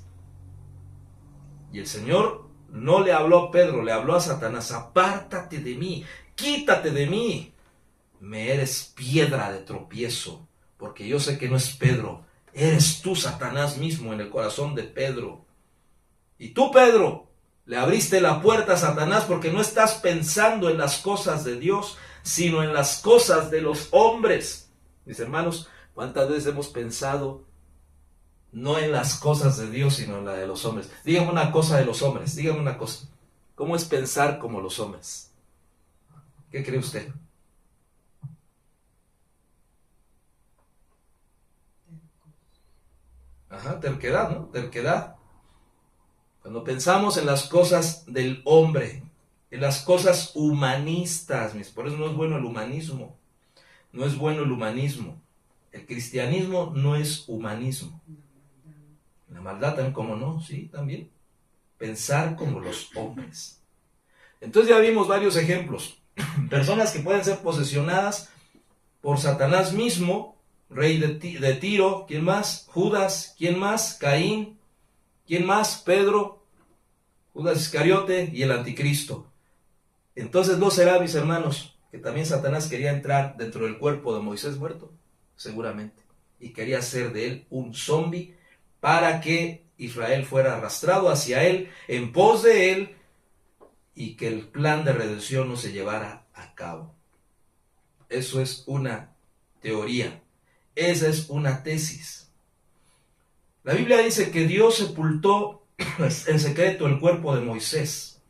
Y el Señor no le habló a Pedro, le habló a Satanás. Apártate de mí, quítate de mí. Me eres piedra de tropiezo, porque yo sé que no es Pedro. Eres tú, Satanás mismo, en el corazón de Pedro. Y tú, Pedro, le abriste la puerta a Satanás porque no estás pensando en las cosas de Dios, sino en las cosas de los hombres. Mis hermanos, ¿cuántas veces hemos pensado no en las cosas de Dios, sino en la de los hombres? Dígame una cosa de los hombres, dígame una cosa. ¿Cómo es pensar como los hombres? ¿Qué cree usted? Terquedad, ¿no? Terquedad. Cuando pensamos en las cosas del hombre, en las cosas humanistas, por eso no es bueno el humanismo. No es bueno el humanismo. El cristianismo no es humanismo. La maldad también, ¿cómo no? Sí, también. Pensar como los hombres. Entonces ya vimos varios ejemplos. Personas que pueden ser posesionadas por Satanás mismo, rey de Tiro, ¿quién más? Judas, ¿quién más? Caín, ¿quién más? Pedro, Judas Iscariote y el anticristo. Entonces no será, mis hermanos, que también Satanás quería entrar dentro del cuerpo de Moisés muerto, seguramente, y quería hacer de él un zombi para que Israel fuera arrastrado hacia él, en pos de él, y que el plan de redención no se llevara a cabo. Eso es una teoría, esa es una tesis. La Biblia dice que Dios sepultó en secreto el cuerpo de Moisés.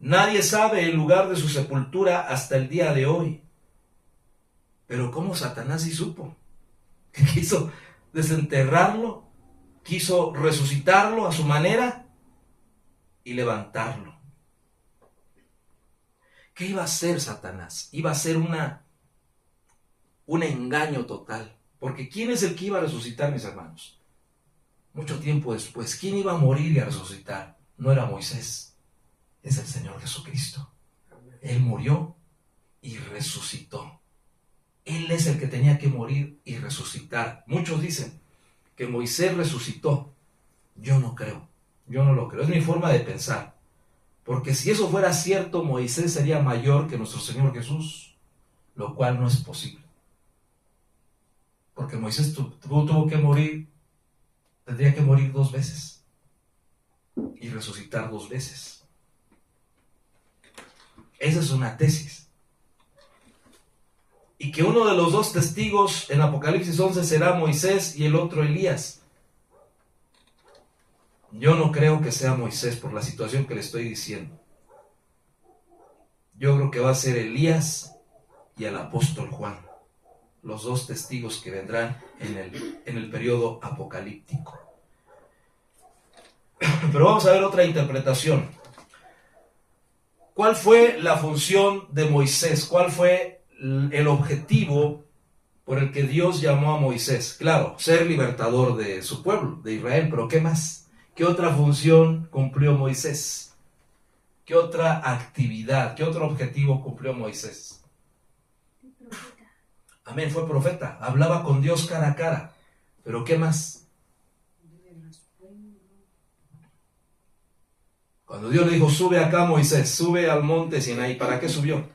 Nadie sabe el lugar de su sepultura hasta el día de hoy. Pero ¿cómo Satanás sí supo? Que quiso desenterrarlo, quiso resucitarlo a su manera y levantarlo. ¿Qué iba a hacer Satanás? Iba a ser un engaño total. Porque ¿quién es el que iba a resucitar, mis hermanos? Mucho tiempo después, ¿quién iba a morir y a resucitar? No era Moisés, es el Señor Jesucristo. Él murió y resucitó. Él es el que tenía que morir y resucitar. Muchos dicen que Moisés resucitó. Yo no creo, yo no lo creo. Es mi forma de pensar. Porque si eso fuera cierto, Moisés sería mayor que nuestro Señor Jesús, lo cual no es posible. Porque Moisés tuvo que morir, tendría que morir 2 veces y resucitar 2 veces. Esa es una tesis. Y que uno de los 2 testigos en Apocalipsis 11 será Moisés y el otro Elías. Yo no creo que sea Moisés por la situación que le estoy diciendo. Yo creo que va a ser Elías y el apóstol Juan, los 2 testigos que vendrán en el periodo apocalíptico. Pero vamos a ver otra interpretación. ¿Cuál fue la función de Moisés? ¿Cuál fue el objetivo por el que Dios llamó a Moisés? Claro, ser libertador de su pueblo, de Israel, pero ¿qué más? ¿Qué otra función cumplió Moisés? ¿Qué otra actividad, qué otro objetivo cumplió Moisés? Amén, fue profeta, hablaba con Dios cara a cara, pero ¿qué más? Cuando Dios le dijo, sube acá Moisés, sube al monte Sinaí, ¿para qué subió?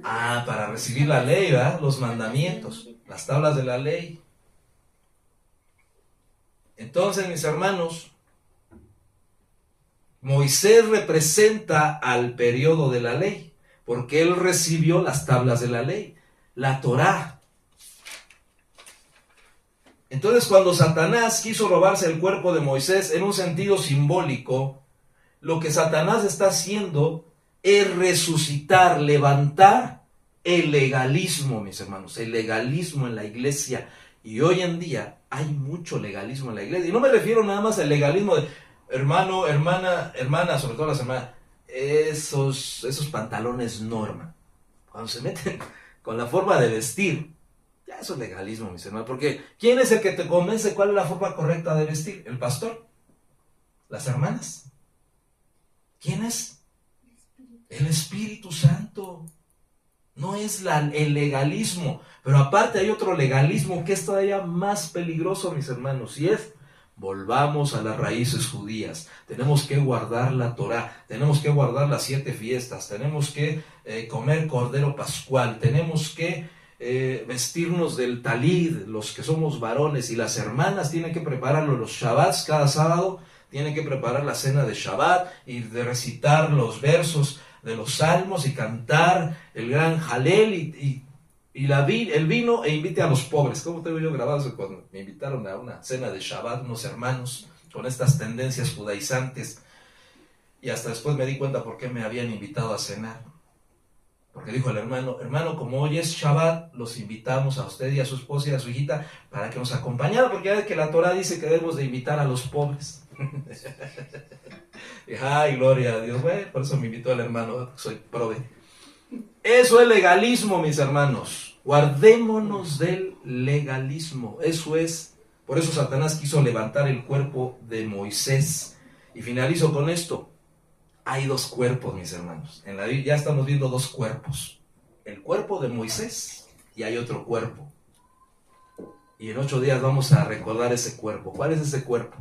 Para recibir la ley, ¿verdad? Los mandamientos, las tablas de la ley. Entonces, mis hermanos, Moisés representa al periodo de la ley, porque él recibió las tablas de la ley, la Torá. Entonces, cuando Satanás quiso robarse el cuerpo de Moisés en un sentido simbólico, lo que Satanás está haciendo es resucitar, levantar el legalismo, mis hermanos, el legalismo en la iglesia. Y hoy en día hay mucho legalismo en la iglesia. Y no me refiero nada más al legalismo de hermano, hermana, sobre todo las hermanas. Esos pantalones no, hermano. Cuando se meten con la forma de vestir, ya eso es legalismo, mis hermanos. Porque ¿quién es el que te convence cuál es la forma correcta de vestir? ¿El pastor? ¿Las hermanas? ¿Quién es? El Espíritu Santo. No es el legalismo. Pero aparte hay otro legalismo que es todavía más peligroso, mis hermanos, y es, volvamos a las raíces judías. Tenemos que guardar la Torá, tenemos que guardar las 7 fiestas, tenemos que comer cordero pascual, tenemos que vestirnos del talid, los que somos varones, y las hermanas tienen que prepararlo los Shabbats cada sábado, tienen que preparar la cena de Shabbat y de recitar los versos de los salmos y cantar el gran Halel y el vino e invite a los pobres. ¿Cómo tengo yo grabado eso? Cuando me invitaron a una cena de Shabbat unos hermanos con estas tendencias judaizantes, y hasta después me di cuenta por qué me habían invitado a cenar. Porque dijo el hermano, como hoy es Shabbat, los invitamos a usted y a su esposa y a su hijita para que nos acompañaran, porque ya ve que la Torah dice que debemos de invitar a los pobres. Ay, gloria a Dios. Bueno, por eso me invitó el hermano, soy prove. Eso es legalismo, mis hermanos. Guardémonos del legalismo. Eso es. Por eso Satanás quiso levantar el cuerpo de Moisés. Y finalizo con esto. Hay dos cuerpos, mis hermanos. En la Biblia ya estamos viendo dos cuerpos. El cuerpo de Moisés y hay otro cuerpo. Y en 8 días vamos a recordar ese cuerpo. ¿Cuál es ese cuerpo?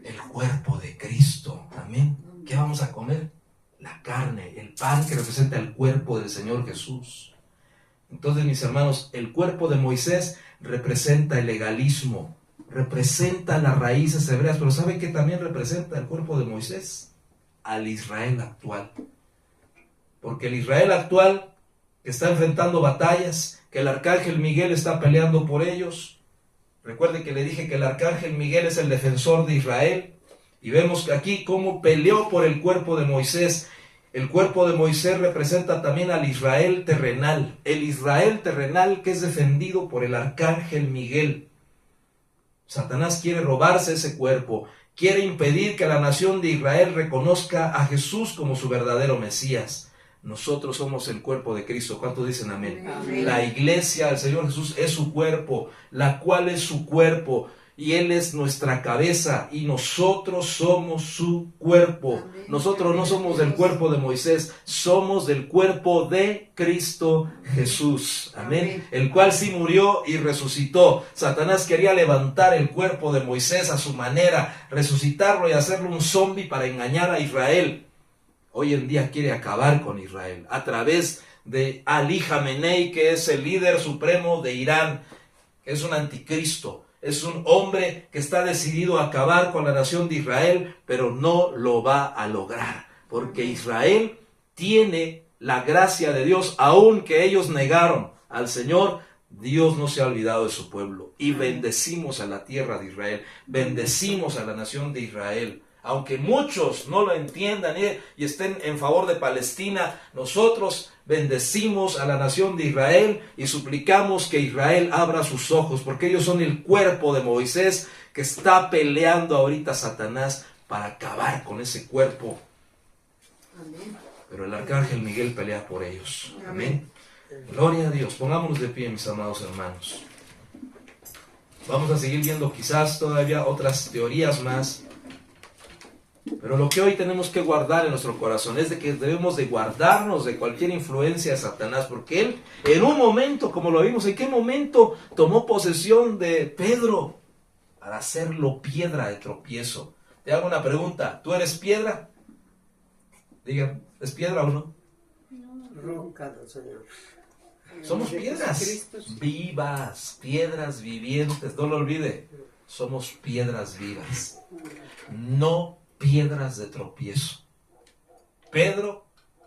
El cuerpo de Cristo. Amén. ¿Qué vamos a comer? La carne, el pan que representa el cuerpo del Señor Jesús. Entonces, mis hermanos, el cuerpo de Moisés representa el legalismo, representa las raíces hebreas, pero ¿sabe qué también representa el cuerpo de Moisés? Al Israel actual. Porque el Israel actual que está enfrentando batallas, que el arcángel Miguel está peleando por ellos. Recuerde que le dije que el arcángel Miguel es el defensor de Israel. Y vemos aquí cómo peleó por el cuerpo de Moisés. El cuerpo de Moisés representa también al Israel terrenal. El Israel terrenal que es defendido por el arcángel Miguel. Satanás quiere robarse ese cuerpo. Quiere impedir que la nación de Israel reconozca a Jesús como su verdadero Mesías. Nosotros somos el cuerpo de Cristo. ¿Cuántos dicen amén? Amén. La iglesia del Señor Jesús es su cuerpo, la cual es su cuerpo. Y Él es nuestra cabeza y nosotros somos su cuerpo. Amén. Nosotros no somos del cuerpo de Moisés, somos del cuerpo de Cristo Jesús. Amén. Amén. El cual sí murió y resucitó. Satanás quería levantar el cuerpo de Moisés a su manera, resucitarlo y hacerlo un zombie para engañar a Israel. Hoy en día quiere acabar con Israel a través de Ali Jamenei, que es el líder supremo de Irán, que es un anticristo. Es un hombre que está decidido a acabar con la nación de Israel, pero no lo va a lograr, porque Israel tiene la gracia de Dios, aunque ellos negaron al Señor. Dios no se ha olvidado de su pueblo y bendecimos a la tierra de Israel, bendecimos a la nación de Israel. Aunque muchos no lo entiendan y estén en favor de Palestina, nosotros bendecimos a la nación de Israel y suplicamos que Israel abra sus ojos, porque ellos son el cuerpo de Moisés que está peleando ahorita Satanás para acabar con ese cuerpo. Amén. Pero el arcángel Miguel pelea por ellos. Amén. Gloria a Dios. Pongámonos de pie, mis amados hermanos. Vamos a seguir viendo quizás todavía otras teorías más. Pero lo que hoy tenemos que guardar en nuestro corazón es de que debemos de guardarnos de cualquier influencia de Satanás, porque él en un momento, como lo vimos, ¿en qué momento tomó posesión de Pedro? Para hacerlo piedra de tropiezo. Te hago una pregunta, ¿tú eres piedra? Diga, ¿es piedra o no? Nunca, Señor. Somos piedras vivas, piedras vivientes, no lo olvide, somos piedras vivas, no piedras de tropiezo. Pedro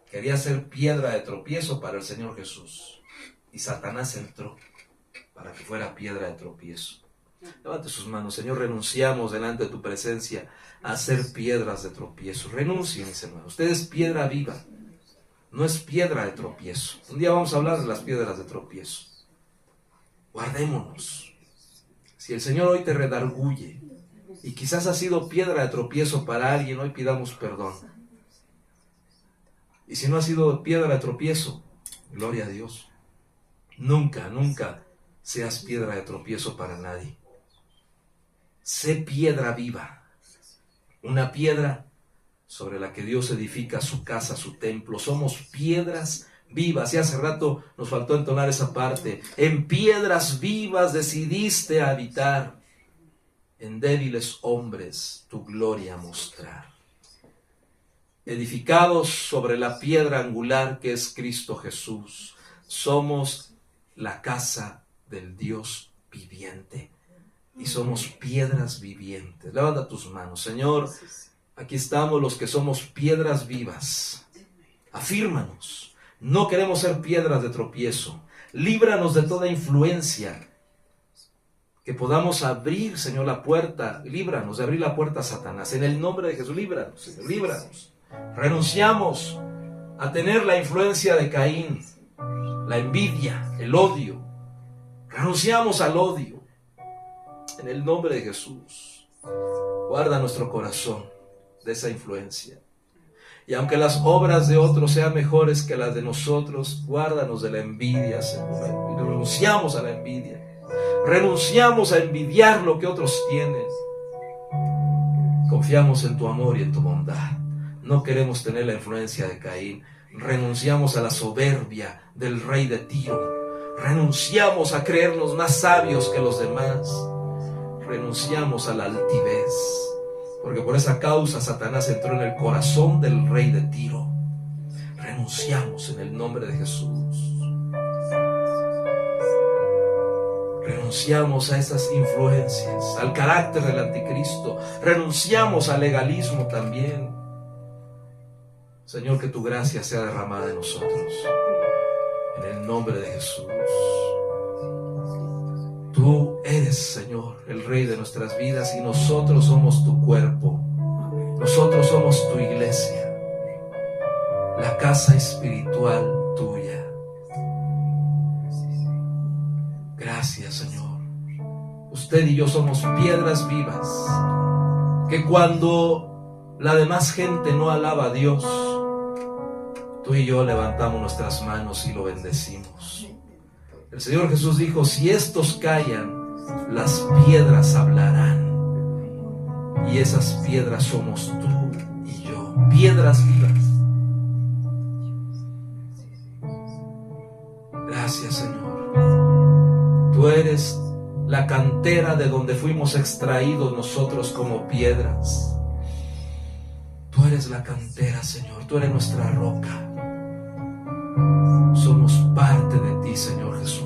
quería ser piedra de tropiezo para el Señor Jesús y Satanás entró para que fuera piedra de tropiezo. Levante sus manos. Señor, renunciamos delante de tu presencia a ser piedras de tropiezo. Renuncien, mis hermanos. Usted es piedra viva, no es piedra de tropiezo. Un día vamos a hablar de las piedras de tropiezo. Guardémonos. Si el Señor hoy te redarguye y quizás ha sido piedra de tropiezo para alguien, hoy pidamos perdón. Y si no ha sido piedra de tropiezo, gloria a Dios. Nunca, nunca seas piedra de tropiezo para nadie. Sé piedra viva, una piedra sobre la que Dios edifica su casa, su templo. Somos piedras vivas. Y hace rato nos faltó entonar esa parte. En piedras vivas decidiste habitar. En débiles hombres tu gloria mostrar. Edificados sobre la piedra angular que es Cristo Jesús, somos la casa del Dios viviente y somos piedras vivientes. Levanta tus manos. Señor, aquí estamos los que somos piedras vivas. Afírmanos. No queremos ser piedras de tropiezo. Líbranos de toda influencia. Que podamos abrir, Señor, la puerta. Líbranos de abrir la puerta a Satanás. En el nombre de Jesús, líbranos, Señor, líbranos. Renunciamos a tener la influencia de Caín, la envidia, el odio. Renunciamos al odio. En el nombre de Jesús. Guarda nuestro corazón de esa influencia. Y aunque las obras de otros sean mejores que las de nosotros, guárdanos de la envidia, Señor. Y renunciamos a la envidia. Renunciamos a envidiar lo que otros tienen. Confiamos en tu amor y en tu bondad. No queremos tener la influencia de Caín. Renunciamos a la soberbia del rey de Tiro. Renunciamos a creernos más sabios que los demás. Renunciamos a la altivez. Porque por esa causa Satanás entró en el corazón del rey de Tiro. Renunciamos en el nombre de Jesús. Renunciamos a esas influencias, al carácter del anticristo. Renunciamos al legalismo también. Señor, que tu gracia sea derramada en nosotros. En el nombre de Jesús. Tú eres, Señor, el Rey de nuestras vidas y nosotros somos tu cuerpo. Nosotros somos tu iglesia, la casa espiritual tuya. Gracias, Señor. Usted y yo somos piedras vivas, que cuando la demás gente no alaba a Dios, tú y yo levantamos nuestras manos y lo bendecimos. El Señor Jesús dijo: si estos callan, las piedras hablarán. Y esas piedras somos tú y yo, piedras vivas. Gracias, Señor. Tú eres la cantera de donde fuimos extraídos nosotros como piedras. Tú eres la cantera, Señor. Tú eres nuestra roca. Somos parte de ti, Señor Jesús.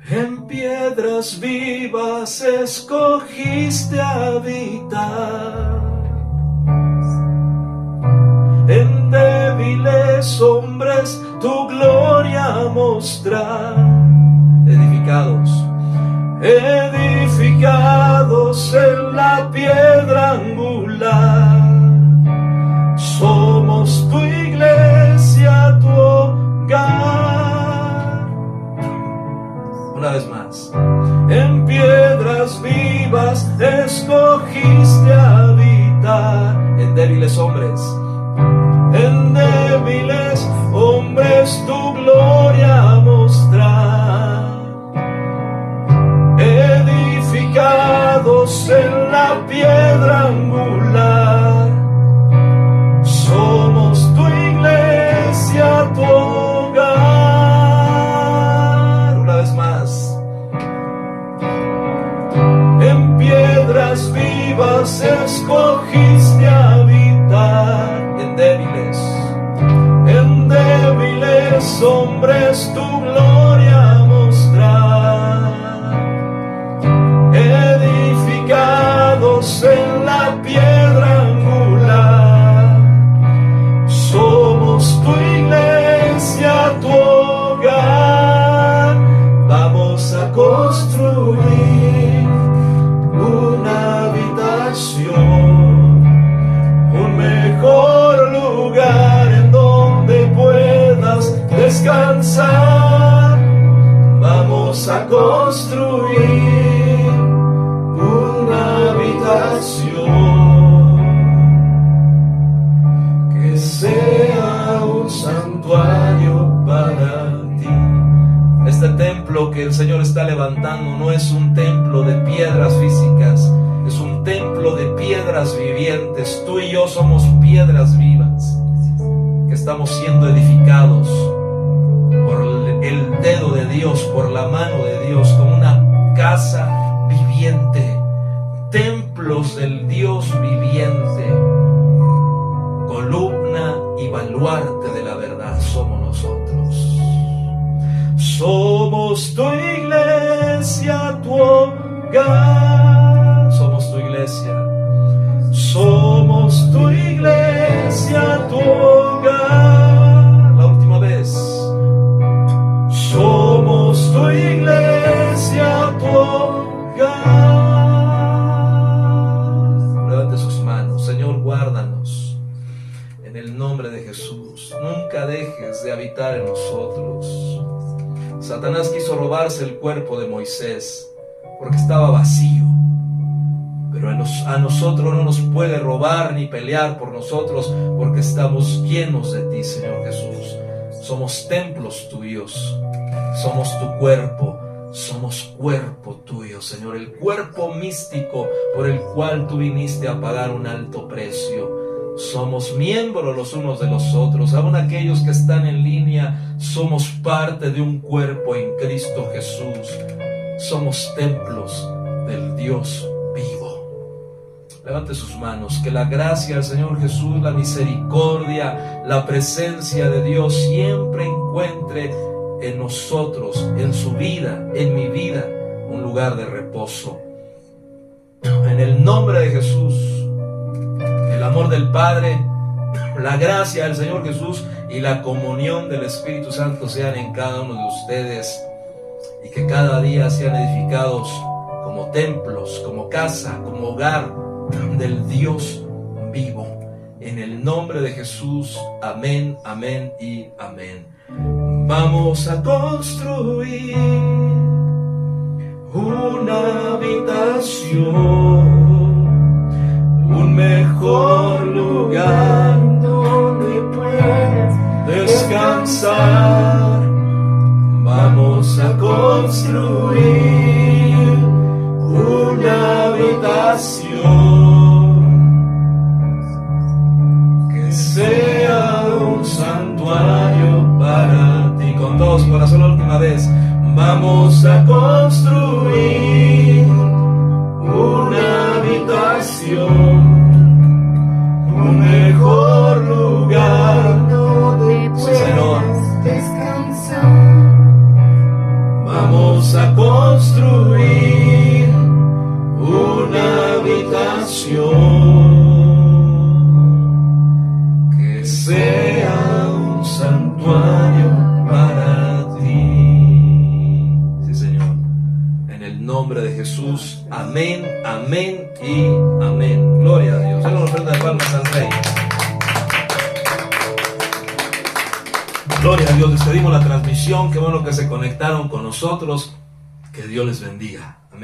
En piedras vivas escogiste habitar, en débiles hombres tu gloria mostrar. Edificados en la piedra angular, somos tu iglesia, tu hogar. Una vez más. En piedras vivas escogiste habitar, en débiles hombres. En débiles hombres tu gloria mostrar. Edificados en la piedra angular, somos tu iglesia, tu hogar. Una vez más. En piedras vivas escogiste habitar, en débiles hombres tu gloria mostrar. Edificados en la piedra angular, somos tu iglesia, tu hogar. Vamos a construir una habitación, un mejor lugar en donde puedas descansar. Vamos a construir una habitación que sea un santuario para ti. Este templo que el Señor está levantando no es un templo de piedras físicas, es un templo de piedras vivientes. Tú y yo somos piedras vivas que estamos siendo edificados por el dedo de Dios, por la mano de Dios, como una casa viviente, templos del Dios viviente, columna y baluarte de la verdad somos nosotros. Somos tu iglesia, tu hogar. Somos tu iglesia. Somos tu iglesia, tu hogar. La última vez. Somos tu iglesia, tu hogar. Levante sus manos. Señor, guárdanos en el nombre de Jesús. Nunca dejes de habitar en nosotros. Satanás quiso robarse el cuerpo de Moisés, porque estaba vacío. Pero a nosotros no nos puede robar ni pelear por nosotros, porque estamos llenos de ti, Señor Jesús. Somos templos tuyos, somos tu cuerpo, somos cuerpo tuyo, Señor, el cuerpo místico por el cual tú viniste a pagar un alto precio. Somos miembros los unos de los otros, aún aquellos que están en línea, somos parte de un cuerpo en Cristo Jesús. Somos templos del Dios vivo. Levante sus manos, que la gracia del Señor Jesús, la misericordia, la presencia de Dios siempre encuentre en nosotros, en su vida, en mi vida, un lugar de reposo. En el nombre de Jesús, el amor del Padre, la gracia del Señor Jesús y la comunión del Espíritu Santo sean en cada uno de ustedes, y que cada día sean edificados como templos, como casa, como hogar del Dios vivo. En el nombre de Jesús, amén, amén y amén. Vamos a construir una habitación, un mejor lugar donde puedas descansar. Vamos a construir una habitación que sea un santuario para ti. Con todo su corazón, la última vez. Vamos a construir una habitación, un mejor lugar donde puedas descansar. Vamos a construir una habitación que sea un santuario para ti. Sí, Señor. En el nombre de Jesús. Amén, amén y amén. Gloria a Dios. Denle una ofrenda de palmas al Rey. Gloria a Dios. Despedimos la transmisión. Qué bueno que se conectaron con nosotros. Que Dios les bendiga.